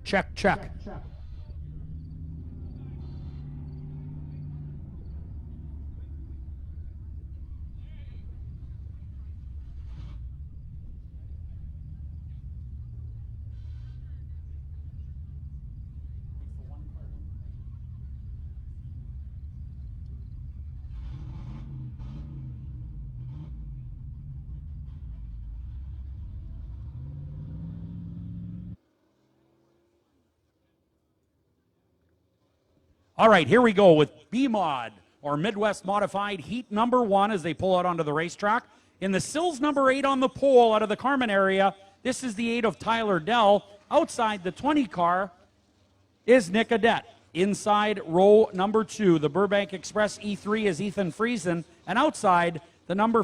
Check, check. All right, here we go with B-Mod, or Midwest Modified Heat number 1 as they pull out onto the racetrack. In the Sills number 8 on the pole out of the Carmen area, this is the 8 of Tyler Dell. Outside the 20 car is Nick Adet. Inside row number 2, the Burbank Express E3 is Ethan Friesen. And outside the number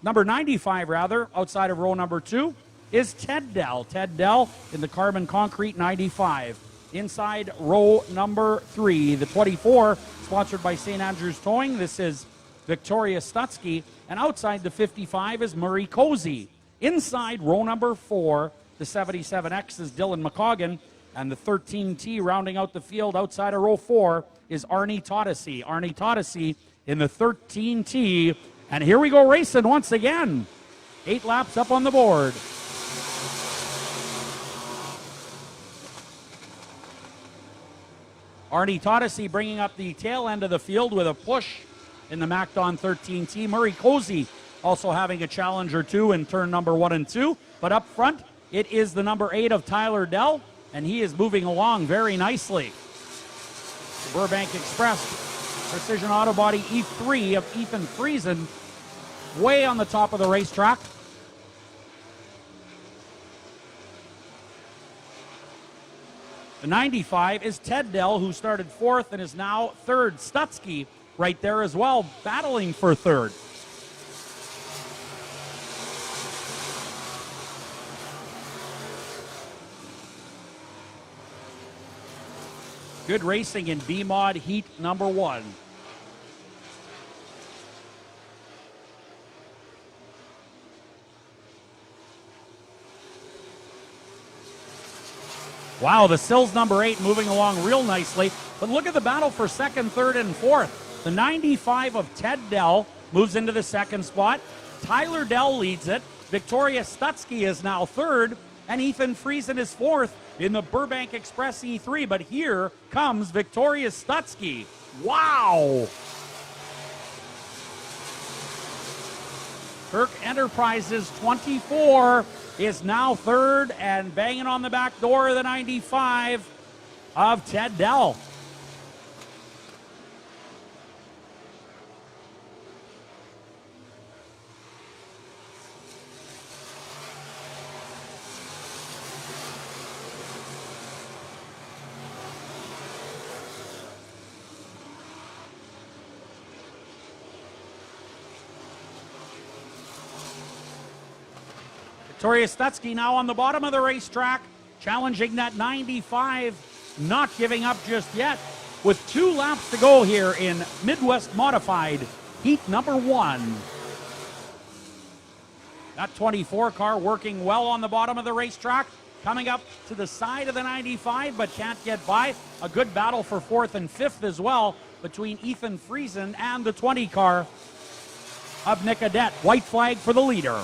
95 outside of row number 2 is Ted Dell. Ted Dell in the Carbon Concrete 95. Inside row number 3, the 24, sponsored by St. Andrews Towing. This is Victoria Stutsky. And outside the 55 is Murray Cozy. Inside row number 4, the 77X is Dylan McCoggan. And the 13T rounding out the field outside of row 4 is Arnie Todesy. Arnie Todesy in the 13T. And here we go racing once again. 8 laps up on the board. Arnie Todesy bringing up the tail end of the field with a push in the MacDon 13T. Murray Cozy also having a challenge or two in turn number 1 and 2. But up front, it is the number 8 of Tyler Dell, and he is moving along very nicely. The Burbank Express Precision Auto Body E3 of Ethan Friesen way on the top of the racetrack. The 95 is Ted Dell, who started 4th and is now 3rd. Stutsky right there as well, battling for 3rd. Good racing in B-Mod Heat number 1. Wow, the Sills number 8 moving along real nicely. But look at the battle for 2nd, 3rd, and 4th. The 95 of Ted Dell moves into the 2nd spot. Tyler Dell leads it. Victoria Stutsky is now 3rd. And Ethan Friesen is 4th in the Burbank Express E3. But here comes Victoria Stutsky. Wow! Kirk Enterprises 24 is now 3rd and banging on the back door of the 95 of Ted Dell. Victoria Stutsky now on the bottom of the racetrack, challenging that 95, not giving up just yet, with 2 laps to go here in Midwest Modified Heat number 1. That 24 car working well on the bottom of the racetrack, coming up to the side of the 95, but can't get by. A good battle for 4th and 5th as well between Ethan Friesen and the 20 car of Nick Adet. White flag for the leader.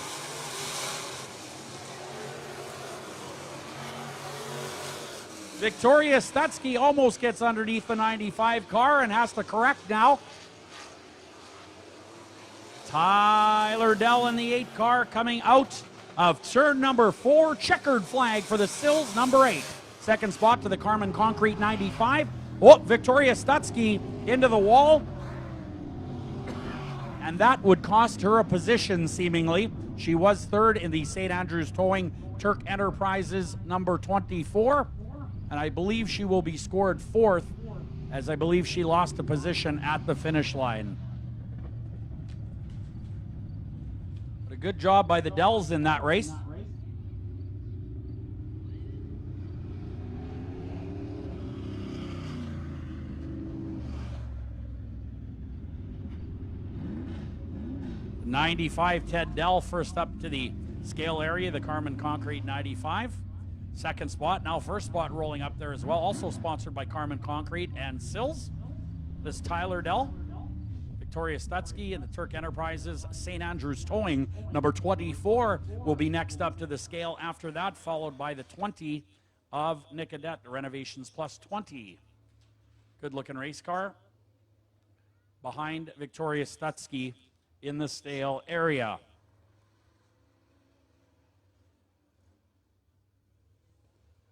Victoria Stutsky almost gets underneath the 95 car and has to correct now. Tyler Dell in the 8 car coming out of turn number 4. Checkered flag for the Sills number 8. 2nd spot to the Carmen Concrete 95. Oh, Victoria Stutsky into the wall. And that would cost her a position, seemingly. She was 3rd in the St. Andrews Towing Turk Enterprises number 24. And I believe she will be scored 4th, as I believe she lost a position at the finish line. But a good job by the Dells in that race. '95 Ted Dell first up to the scale area, the Carmen Concrete 95. Second spot, now first spot rolling up there as well. Also sponsored by Carmen Concrete and Sills. This Tyler Dell, Victoria Stutsky, and the Turk Enterprises. St. Andrews Towing, number 24, will be next up to the scale after that, followed by the 20 of Nicodet, Renovations Plus 20. Good looking race car behind Victoria Stutsky in the stale area.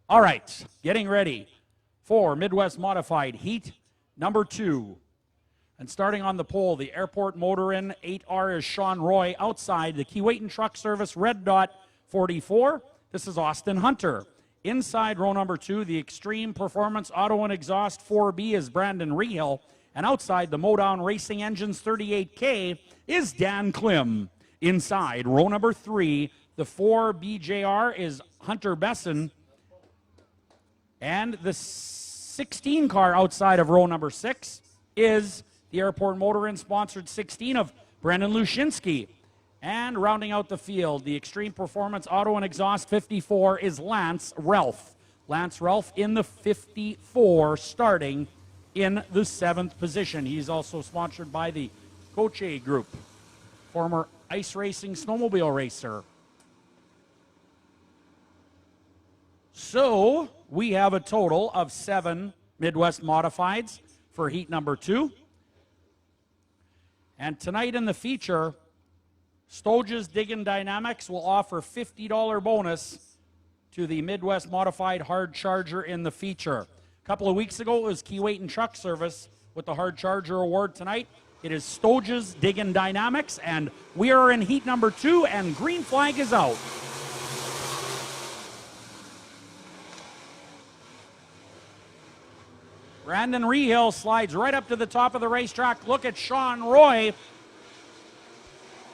All right, getting ready for Midwest Modified Heat number 2. And starting on the pole, the Airport Motor Inn 8R is Sean Roy. Outside, the Keewatin Truck Service Red Dot 44. This is Austin Hunter. Inside row number 2, the Extreme Performance Auto and Exhaust 4B is Brandon Rehill. And outside, the Modown Racing Engines 38K is Dan Klim. Inside row number 3, the 4BJR is Hunter Besson. And the 16 car outside of row number 6 is the Airport Motor Inn sponsored 16 of Brendan Lushinsky. And rounding out the field, the Extreme Performance Auto and Exhaust 54 is Lance Ralph. Lance Ralph in the 54, starting in the 7th position. He's also sponsored by the Coche Group, former ice racing snowmobile racer. So we have a total of 7 Midwest Modifieds for heat number 2. And tonight in the feature, Stoges Diggin' Dynamics will offer $50 bonus to the Midwest Modified Hard Charger in the feature. A couple of weeks ago, it was Keewatin Truck Service with the Hard Charger Award. Tonight, it is Stoges Diggin' Dynamics, and we are in heat number 2, and green flag is out. Brandon Rehill slides right up to the top of the racetrack. Look at Sean Roy.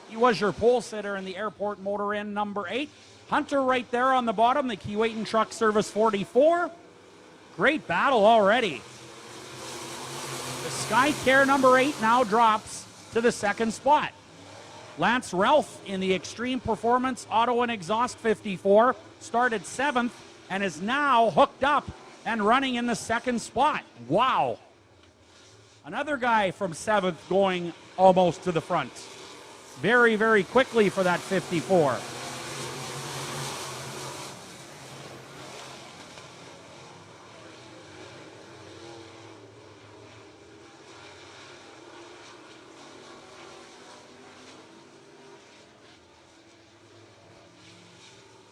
He was your pole sitter in the Airport Motor Inn number 8. Hunter right there on the bottom, the Keewatin Truck Service 44. Great battle already. The Sky Care number 8 now drops to the 2nd spot. Lance Ralph in the Extreme Performance Auto and Exhaust 54 started 7th and is now hooked up and running in the 2nd spot. Wow. Another guy from 7th going almost to the front. Very, very quickly for that 54.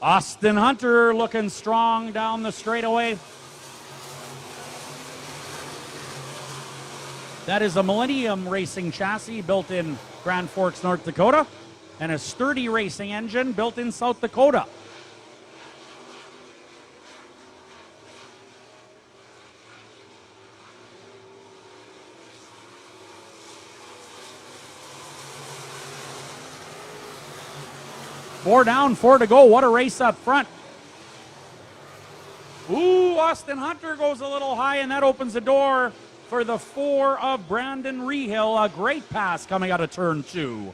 Austin Hunter looking strong down the straightaway. That is a Millennium Racing chassis built in Grand Forks, North Dakota, and a sturdy racing engine built in South Dakota. Four down, 4 to go. What a race up front. Ooh, Austin Hunter goes a little high, and that opens the door for the 4 of Brandon Rehill. A great pass coming out of turn 2.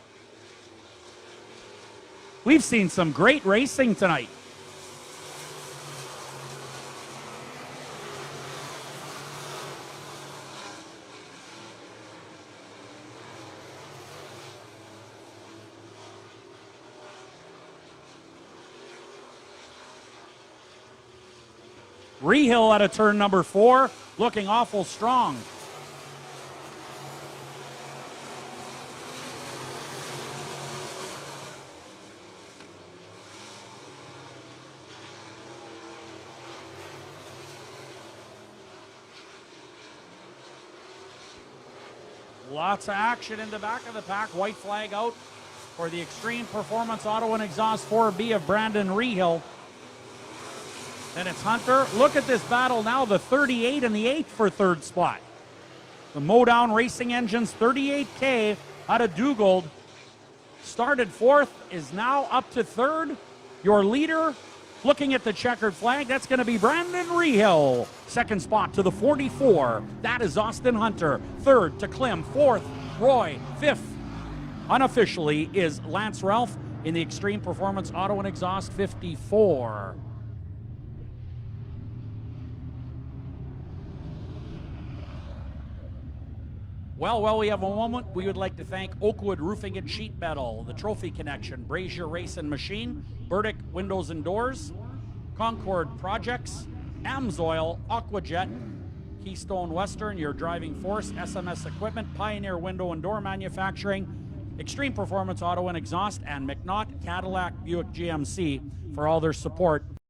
We've seen some great racing tonight. Rehill out of turn number 4, looking awful strong. Lots of action in the back of the pack. White flag out for the Extreme Performance Auto and Exhaust 4B of Brandon Rehill. Then it's Hunter. Look at this battle now, the 38 and the 8 for 3rd spot. The Modown Racing Engines 38K out of Dugald started 4th, is now up to 3rd. Your leader, looking at the checkered flag, that's going to be Brandon Rehill. 2nd spot to the 44. That is Austin Hunter. 3rd to Klim. 4th, Roy. 5th, unofficially, is Lance Ralph in the Extreme Performance Auto and Exhaust 54. Well, while we have a moment, we would like to thank Oakwood Roofing and Sheet Metal, the Trophy Connection, Brazier Race and Machine, Burdick Windows and Doors, Concord Projects, Amsoil, Aquajet, Keystone Western, Your Driving Force, SMS Equipment, Pioneer Window and Door Manufacturing, Extreme Performance Auto and Exhaust, and McNaught Cadillac Buick GMC for all their support